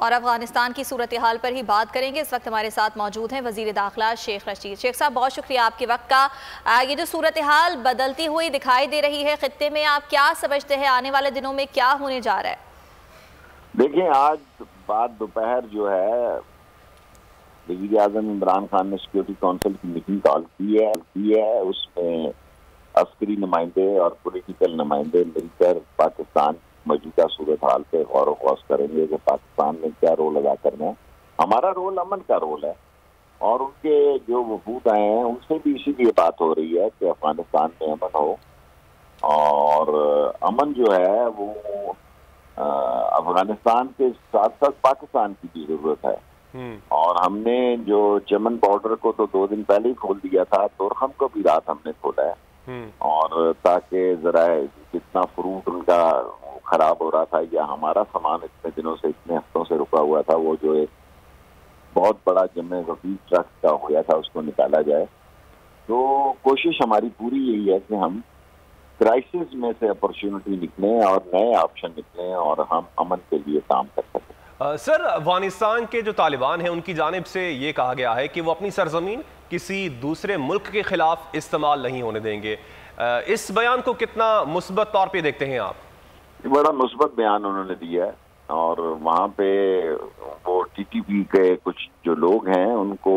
اور افغانستان کی صورتحال پر ہی بات کریں گے۔ اس وقت ہمارے ساتھ موجود ہیں وزیر داخلہ شیخ رشید۔ شیخ صاحب بہت شکریہ آپ کے وقت کا۔ یہ جو صورتحال بدلتی ہوئی دکھائی دے رہی ہے خطے میں، آپ کیا سمجھتے ہیں آنے والے دنوں میں کیا ہونے جا رہا ہے؟ دیکھیں، آج بعد دوپہر جو ہے وزیر اعظم عمران خان نے سیکورٹی کونسل کی میٹنگ کال کی ہے۔ اس میں عسکری نمائندے اور پولیٹیکل نمائندے مل کر پاکستان موجودہ صورتحال پہ غور و خوض کریں گے کہ پاکستان میں کیا رول ادا کرنا ہے۔ ہمارا رول امن کا رول ہے، اور ان کے جو وفود آئے ہیں ان سے بھی اسی لیے بات ہو رہی ہے کہ افغانستان میں امن ہو، اور امن جو ہے وہ افغانستان کے ساتھ ساتھ پاکستان کی بھی ضرورت ہے۔ اور ہم نے جو چمن بارڈر کو تو 2 دن پہلے ہی کھول دیا تھا، تورخم کو بھی رات ہم نے کھولا ہے، اور تاکہ ذرا جتنا فروٹ ان کا خراب ہو رہا تھا یا ہمارا سامان اتنے دنوں سے اتنے ہفتوں سے رکا ہوا تھا، وہ جو ایک بہت بڑا جمع غفیر ٹرک کا ہوا تھا اس کو نکالا جائے۔ تو کوشش ہماری پوری یہی ہے کہ ہم کرائسس میں سے اپرچونٹی نکلیں اور نئے آپشن نکلیں اور ہم امن کے لیے کام کر سکیں۔ سر، افغانستان کے جو طالبان ہیں ان کی جانب سے یہ کہا گیا ہے کہ وہ اپنی سرزمین کسی دوسرے ملک کے خلاف استعمال نہیں ہونے دیں گے، اس بیان کو کتنا مثبت طور پہ دیکھتے ہیں آپ؟ بڑا مثبت بیان انہوں نے دیا ہے، اور وہاں پہ وہ ٹی ٹی پی کے کچھ جو لوگ ہیں ان کو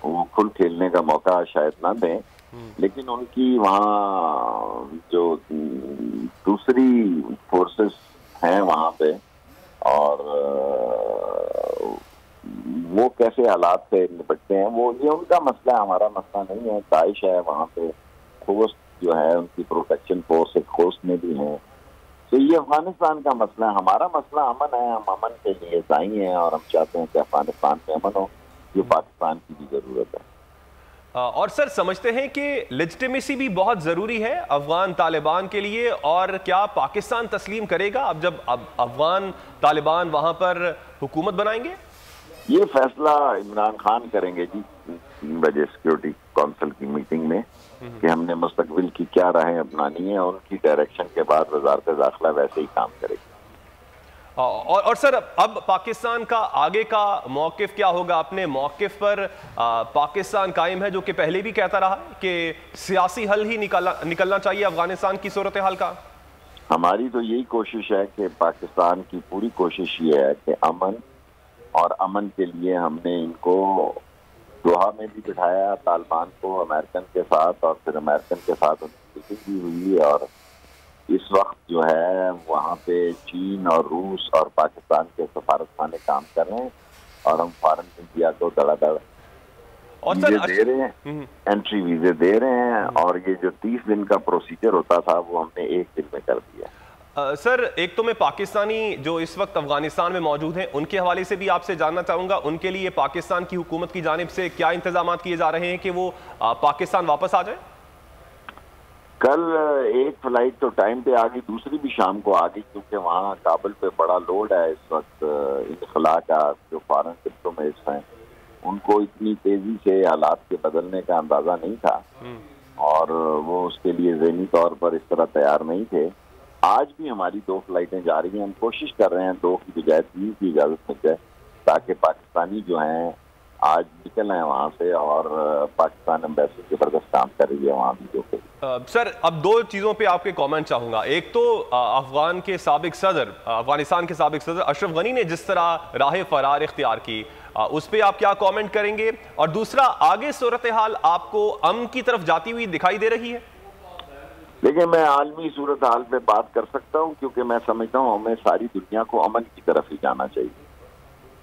وہ کھل کھیلنے کا موقع شاید نہ دیں، لیکن ان کی وہاں جو دوسری فورسز ہیں وہاں پہ، اور وہ کیسے حالات سے نپٹتے ہیں، وہ یہ ان کا مسئلہ ہے، ہمارا مسئلہ نہیں ہے۔ داعش ہے وہاں پہ، خوست جو ہے ان کی پروٹیکشن فورس ایک خوست میں بھی ہیں، تو یہ افغانستان کا مسئلہ ہے۔ ہمارا مسئلہ امن ہے، ہم امن کے لیے دائی ہیں، اور ہم چاہتے ہیں کہ افغانستان میں امن ہو، جو پاکستان کی بھی ضرورت ہے۔ اور سر، سمجھتے ہیں کہ لیجٹیمیسی بھی بہت ضروری ہے افغان طالبان کے لیے، اور کیا پاکستان تسلیم کرے گا اب جب افغان طالبان وہاں پر حکومت بنائیں گے؟ یہ فیصلہ عمران خان کریں گے جی 3 بجے سیکورٹی کونسل کی میٹنگ میں، کہ ہم نے مستقبل کی کیا راہیں اپنانی ہیں، اور ان کی ڈائریکشن کے بعد وزارت داخلہ ویسے ہی کام کرے گی۔ اور سر، اب پاکستان کا آگے کا موقف کیا ہوگا؟ اپنے موقف پر پاکستان قائم ہے، جو کہ پہلے بھی کہتا رہا کہ سیاسی حل ہی نکلنا چاہیے افغانستان کی صورتحال کا؟ ہماری تو یہی کوشش ہے کہ پاکستان کی پوری کوشش یہ ہے کہ امن، اور امن کے لیے ہم نے ان کو دوحہ میں بھی بٹھایا طالبان کو امریکن کے ساتھ، اور پھر امریکن کے ساتھ ان کی میٹنگ بھی ہوئی، اور اس وقت جو ہے وہاں پہ چین اور روس اور پاکستان کے سفارت خانے کام کر رہے ہیں، اور ہم فارن انڈیا کو دڑا دڑ ویزے دے رہے ہیں، انٹری ویزے دے رہے ہیں، اور یہ جو 30 دن کا پروسیجر ہوتا تھا وہ ہم نے 1 دن میں کر دیا۔ سر، ایک تو میں پاکستانی جو اس وقت افغانستان میں موجود ہیں ان کے حوالے سے بھی آپ سے جاننا چاہوں گا، ان کے لیے پاکستان کی حکومت کی جانب سے کیا انتظامات کیے جا رہے ہیں کہ وہ پاکستان واپس آ جائیں؟ کل ایک فلائٹ تو ٹائم پہ آ گئی، دوسری بھی شام کو آ گئی، کیونکہ وہاں کابل پہ بڑا لوڈ ہے اس وقت انخلاء کا۔ جو فارن ڈپلومیٹس ہیں ان کو اتنی تیزی سے حالات کے بدلنے کا اندازہ نہیں تھا، اور وہ اس کے لیے ذہنی طور پر اس طرح تیار نہیں تھے۔ آج بھی ہماری 2 فلائٹیں جا رہی ہیں، ہم کوشش کر رہے ہیں 2 کی بجائے 3 کی اجازت مل جائے، تاکہ پاکستانی جو ہیں آج نکل رہے ہیں وہاں سے، اور پاکستان ایمبیسی زبردست کام کر رہی ہے وہاں بھی۔ جو کہ سر، اب 2 چیزوں پہ آپ کے کامنٹ چاہوں گا۔ ایک تو افغانستان کے سابق صدر اشرف غنی نے جس طرح راہ فرار اختیار کی، اس پہ آپ کیا کامنٹ کریں گے؟ اور دوسرا، آگے صورتحال آپ کو امن کی طرف جاتی ہوئی دکھائی دے رہی ہے؟ دیکھیں، میں عالمی صورتحال پہ بات کر سکتا ہوں، کیونکہ میں سمجھتا ہوں ہمیں ساری دنیا کو امن کی طرف ہی جانا چاہیے۔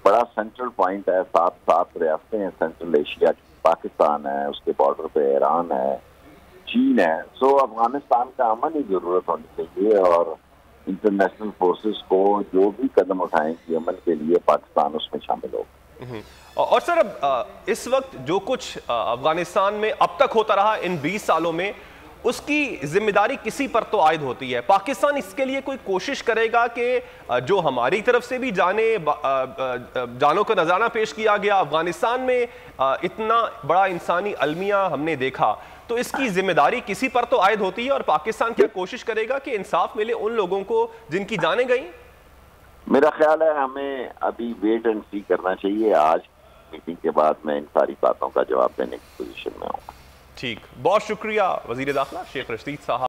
بڑا سینٹرل پوائنٹ ہے، 7 ریاستیں ہیں سینٹرل ایشیا کی، پاکستان ہے، اس کے بارڈر پہ ایران ہے، چین ہے، سو افغانستان کا امن ہی ضرورت ہونی چاہیے، اور انٹرنیشنل فورسز کو جو بھی قدم اٹھائیں کہ امن کے لیے پاکستان اس میں شامل ہو۔ اور سر، اب اس وقت جو کچھ افغانستان میں اب تک ہوتا رہا ان 20 سالوں میں، اس کی ذمہ داری کسی پر تو عائد ہوتی ہے۔ پاکستان اس کے لیے کوئی کوشش کرے گا کہ جو ہماری طرف سے بھی جانوں کا نذرانہ پیش کیا گیا، افغانستان میں اتنا بڑا انسانی المیہ ہم نے دیکھا، تو اس کی ذمہ داری کسی پر تو عائد ہوتی ہے، اور پاکستان کیا کوشش کرے گا کہ انصاف ملے ان لوگوں کو جن کی جانیں گئیں؟ میرا خیال ہے ہمیں ابھی ویٹ اینڈ سی کرنا چاہیے. آج میٹنگ کے بعد میں ان ساری باتوں کا جواب دینے کی پوزیشن میں ہوں. ٹھیک، بہت شکریہ وزیر داخلہ شیخ رشید صاحب.